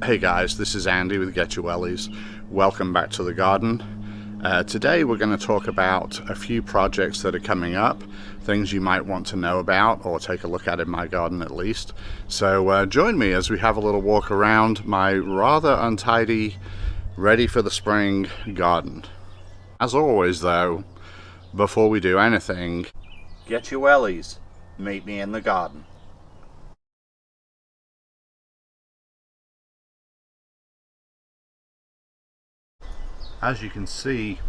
Hey guys, this is Andy with Wellies. Welcome back to the garden. Today we're going to talk about a few projects that are coming up, things you might want to know about or take a look at in my garden at least. So join me as we have a little walk around my rather untidy, ready for the spring garden. As always though, before we do anything, get your wellies, meet me in the garden. As you can see,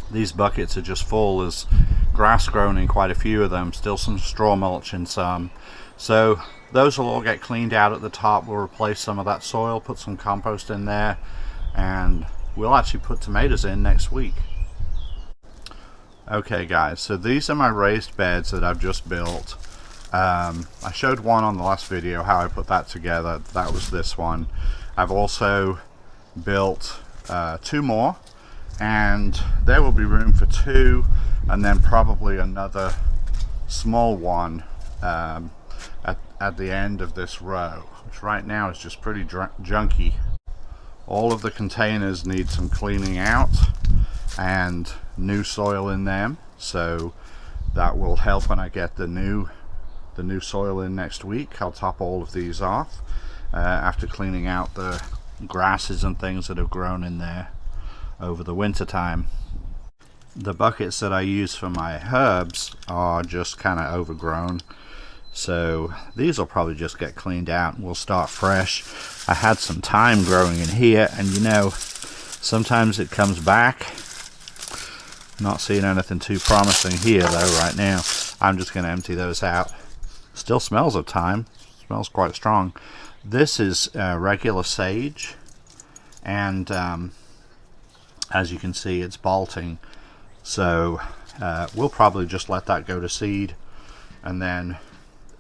these buckets are just full. There's grass grown in quite a few of them, still some straw mulch in some. So those will all get cleaned out at the top. We'll replace some of that soil, put some compost in there, and we'll actually put tomatoes in next week. Okay guys, so these are my raised beds that I've just built. I showed one on the last video how I put that together. That was this one. I've also built two more, and there will be room for two, and then probably another small one at the end of this row, which right now is just pretty junky. All of the containers need some cleaning out and new soil in them, so that will help when I get the new soil in next week. I'll top all of these off after cleaning out the grasses and things that have grown in there over the winter time. The buckets that I use for my herbs are just kind of overgrown, so these will probably just get cleaned out and we'll start fresh. I had some thyme growing in here, and you know, sometimes it comes back. Not seeing anything too promising here though right now. I'm just going to empty those out. Still smells of thyme, smells quite strong. This is regular sage, and as you can see, it's bolting, so we'll probably just let that go to seed and then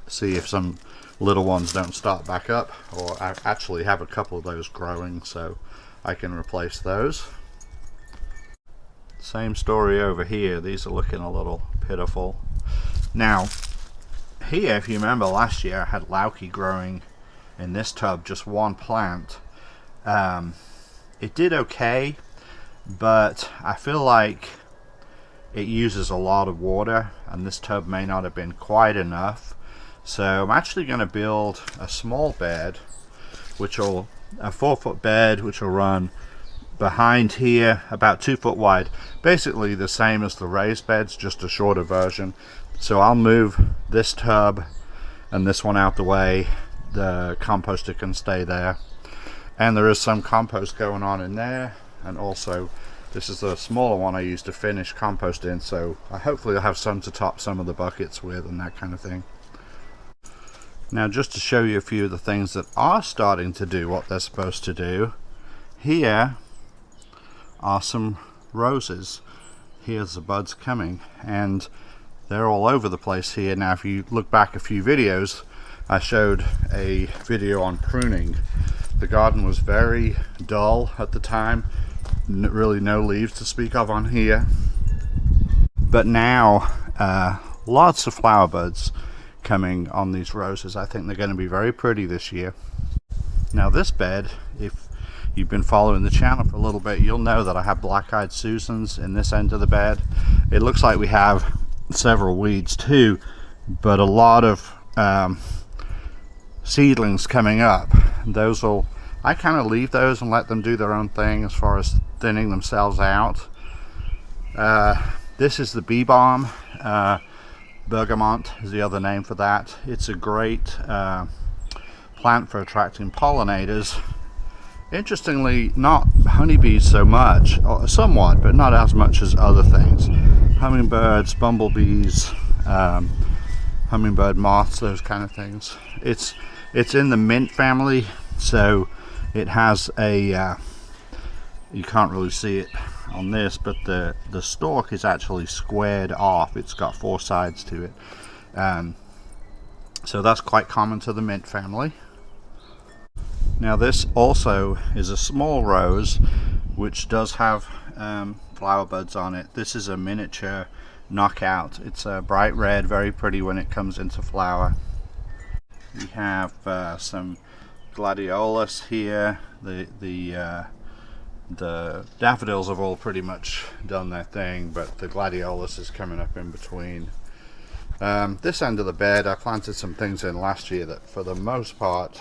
see if some little ones don't start back up, or I actually have a couple of those growing, so I can replace those. Same story over here. These are looking a little pitiful. Now here, if you remember last year, I had lauki growing in this tub, just one plant. It did okay, but I feel like it uses a lot of water, and this tub may not have been quite enough. So I'm actually going to build a small bed, a 4-foot bed, which will run behind here, about 2 foot wide, basically the same as the raised beds, just a shorter version. So I'll move this tub and this one out the way. The composter can stay there, and there is some compost going on in there, and also this is the smaller one I use to finish compost in, so hopefully I'll have some to top some of the buckets with and that kind of thing. Now, just to show you a few of the things that are starting to do what they're supposed to do, here are some roses. Here's the buds coming, and they're all over the place here. Now if you look back a few videos, I showed a video on pruning. The garden was very dull at the time, really no leaves to speak of on here, but now lots of flower buds coming on these roses. I think they're going to be very pretty this year. Now this bed, if you've been following the channel for a little bit, you'll know that I have black-eyed Susans in this end of the bed. It looks like we have several weeds too, but a lot of seedlings coming up. Those will, I kind of leave those and let them do their own thing as far as thinning themselves out. This is the bee balm. Bergamot is the other name for that. It's a great plant for attracting pollinators. Interestingly, not honeybees so much, or somewhat, but not as much as other things. Hummingbirds, bumblebees, hummingbird moths, those kind of things. It's in the mint family, so it has a you can't really see it on this, but the stalk is actually squared off. It's got 4 sides to it, so that's quite common to the mint family. Now this also is a small rose which does have flower buds on it. This is a miniature knockout. It's a bright red, very pretty when it comes into flower. We have some gladiolus here. The daffodils have all pretty much done their thing, but the gladiolus is coming up in between. This end of the bed, I planted some things in last year that for the most part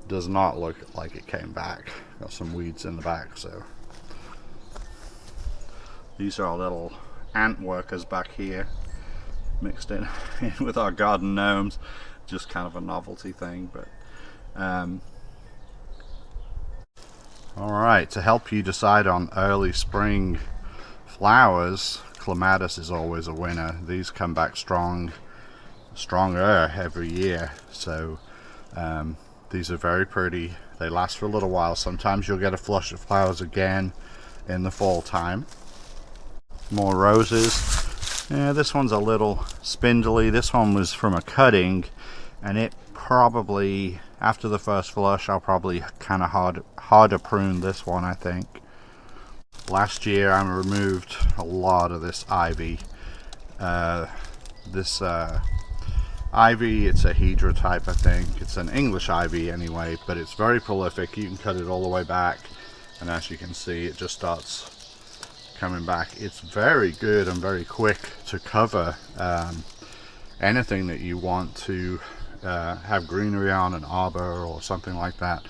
does not look like it came back. Got some weeds in the back, so these are our little ant workers back here, mixed in with our garden gnomes. Just kind of a novelty thing, but alright, to help you decide on early spring flowers, clematis is always a winner. These come back stronger every year, so these are very pretty. They last for a little while. Sometimes you'll get a flush of flowers again in the fall time. More roses. Yeah, this one's a little spindly. This one was from a cutting, and it probably, after the first flush, I'll probably kind of harder prune this one, I think. Last year I removed a lot of this ivy. This ivy, it's a hedra type, I think. It's an English ivy anyway, but it's very prolific. You can cut it all the way back, and as you can see, it just starts coming back. It's very good and very quick to cover anything that you want to have greenery on, an arbor or something like that,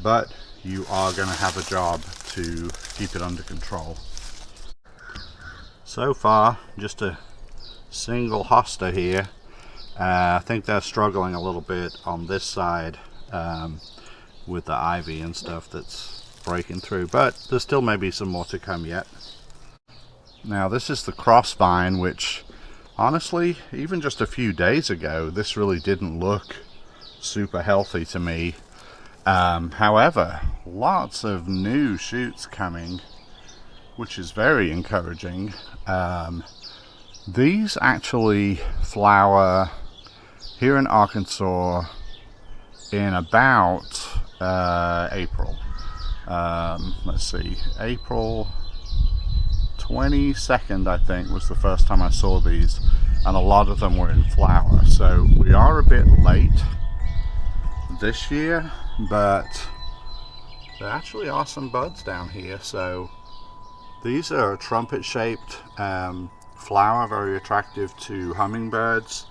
but you are going to have a job to keep it under control. So far, just a single hosta here. I think they're struggling a little bit on this side with the ivy and stuff that's breaking through, but there's still maybe some more to come yet. Now this is the crossvine, which honestly, even just a few days ago, this really didn't look super healthy to me. However, lots of new shoots coming, which is very encouraging. These actually flower here in Arkansas in about April. Let's see, April 22nd, I think, was the first time I saw these, and a lot of them were in flower. So we are a bit late this year, but there actually are some buds down here. So these are trumpet shaped flower, very attractive to hummingbirds.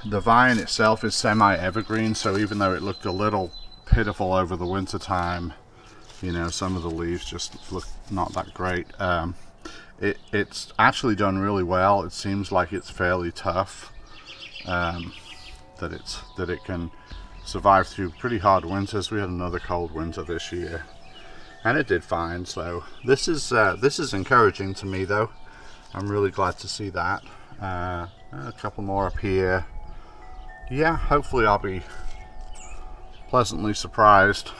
The vine itself is semi-evergreen, so even though it looked a little pitiful over the winter time, you know, some of the leaves just look not that great. It's actually done really well. It seems like it's fairly tough, that it can survive through pretty hard winters. We had another cold winter this year, and it did fine. So this is encouraging to me, though. I'm really glad to see that. A couple more up here. Yeah, hopefully I'll be pleasantly surprised.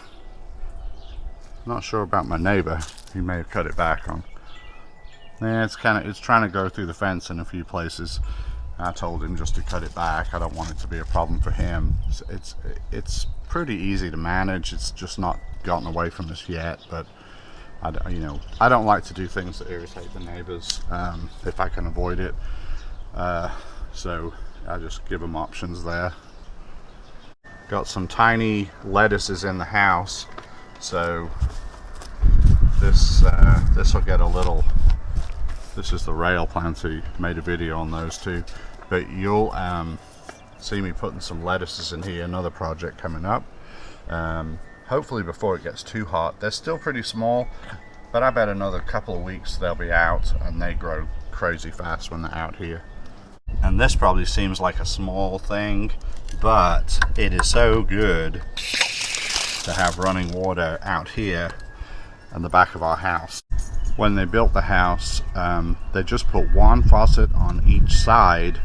Not sure about my neighbor. He may have cut it back on. Yeah, it's trying to go through the fence in a few places. I told him just to cut it back. I don't want it to be a problem for him. It's pretty easy to manage. It's just not gotten away from us yet, but I don't like to do things that irritate the neighbors if I can avoid it. So I just give them options there. Got some tiny lettuces in the house, so this will get a little. This is the rail plants. He made a video on those too, but you'll see me putting some lettuces in here. Another project coming up. Hopefully before it gets too hot. They're still pretty small, but I bet another couple of weeks they'll be out, and they grow crazy fast when they're out here. And this probably seems like a small thing, but it is so good to have running water out here in the back of our house. When they built the house, they just put one faucet on each side,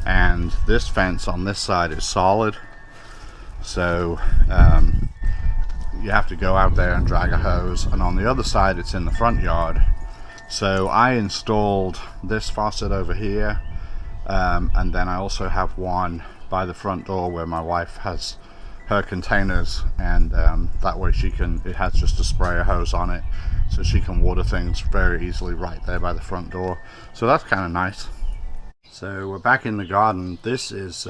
and this fence on this side is solid, so you have to go out there and drag a hose, and on the other side it's in the front yard. So I installed this faucet over here, and then I also have one by the front door where my wife has her containers, and that way it has just a sprayer hose on it, so she can water things very easily right there by the front door. So that's kind of nice. So we're back in the garden. This is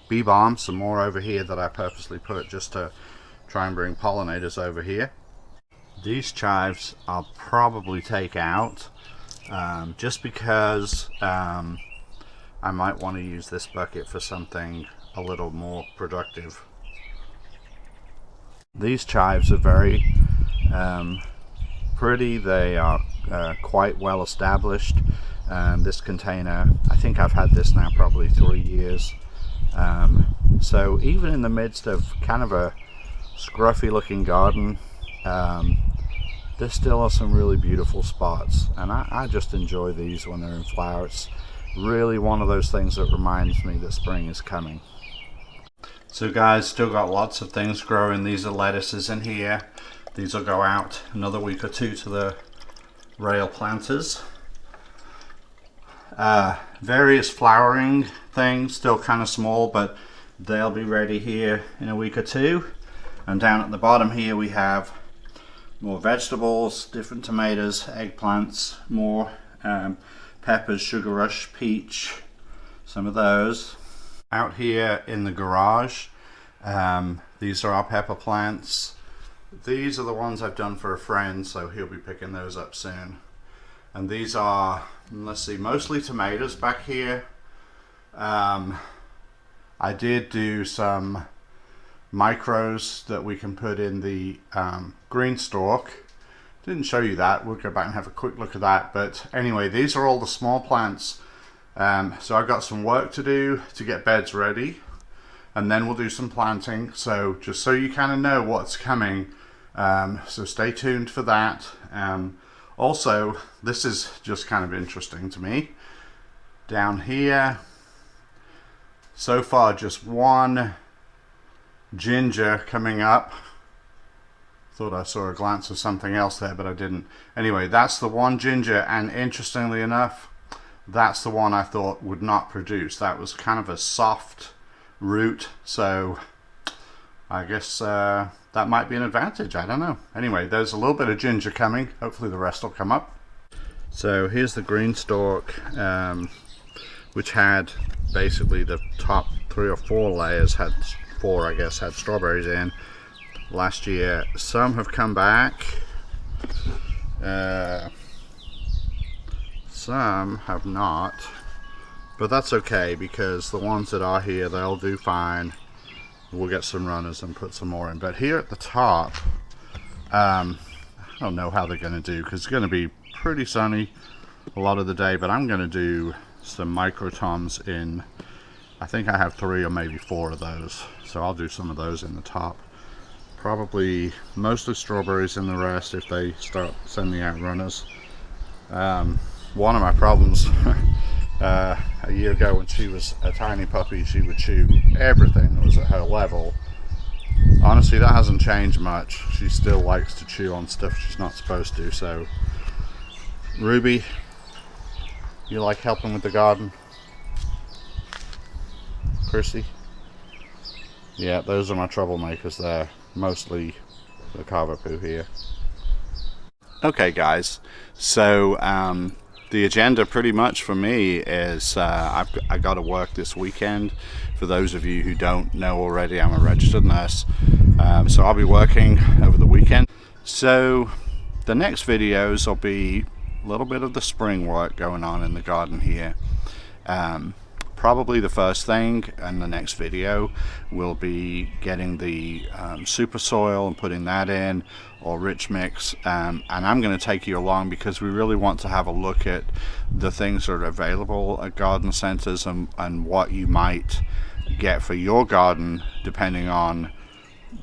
bee balm, some more over here that I purposely put just to try and bring pollinators over here. These chives I'll probably take out just because I might want to use this bucket for something a little more productive. These chives are very pretty. They are quite well established. This container, I think I've had this now probably 3 years. So even in the midst of kind of a scruffy looking garden, there still are some really beautiful spots, and I just enjoy these when they're in flower. It's really one of those things that reminds me that spring is coming. So guys, still got lots of things growing. These are lettuces in here. These will go out another week or two to the rail planters. Various flowering things, still kind of small, but they'll be ready here in a week or two. And down at the bottom here we have more vegetables, different tomatoes, eggplants, more peppers, sugar rush, peach, some of those. Out here in the garage, these are our pepper plants. These are the ones I've done for a friend, so he'll be picking those up soon. And these are, let's see, mostly tomatoes back here. I did do some micros that we can put in the green stalk. Didn't show you that. We'll go back and have a quick look at that. But anyway, these are all the small plants. So I've got some work to do to get beds ready, and then we'll do some planting. So just so you kind of know what's coming, so stay tuned for that. Also, this is just kind of interesting to me. Down here, so far just one ginger coming up. Thought I saw a glance of something else there, but I didn't. Anyway, that's the one ginger, and interestingly enough, that's the one I thought would not produce. That was kind of a soft root, so I guess that might be an advantage. I don't know. Anyway, there's a little bit of ginger coming. Hopefully the rest will come up. So here's the green stalk, which had basically the top 3 or 4 layers, had 4 I guess, had strawberries in last year. Some have come back. Some have not, but that's okay because the ones that are here, they'll do fine. We'll get some runners and put some more in. But here at the top, I don't know how they're going to do because it's going to be pretty sunny a lot of the day, but I'm going to do some microtoms in, I think I have 3 or maybe 4 of those, so I'll do some of those in the top. Probably mostly strawberries in the rest if they start sending out runners. One of my problems a year ago when she was a tiny puppy, she would chew everything that was at her level. Honestly, that hasn't changed much. She still likes to chew on stuff she's not supposed to. So Ruby, you like helping with the garden? Chrissy? Yeah, those are my troublemakers there. Mostly the Cavapoo here. Okay guys, so the agenda pretty much for me is I got to work this weekend. For those of you who don't know already, I'm a registered nurse, so I'll be working over the weekend. So the next videos will be a little bit of the spring work going on in the garden here. Probably the first thing in the next video will be getting the super soil and putting that in, or rich mix, and I'm going to take you along because we really want to have a look at the things that are available at garden centers and what you might get for your garden depending on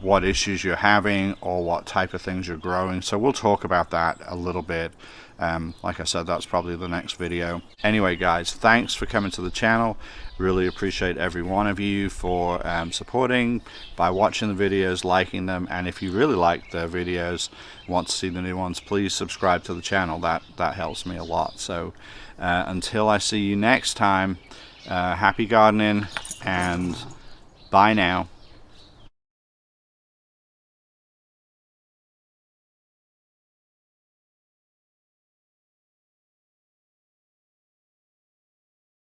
what issues you're having or what type of things you're growing. So we'll talk about that a little bit. Like I said, that's probably the next video. Anyway guys, thanks for coming to the channel. Really appreciate every one of you for supporting by watching the videos, liking them, and if you really like the videos, want to see the new ones, please subscribe to the channel. That helps me a lot. So until I see you next time, happy gardening and bye now.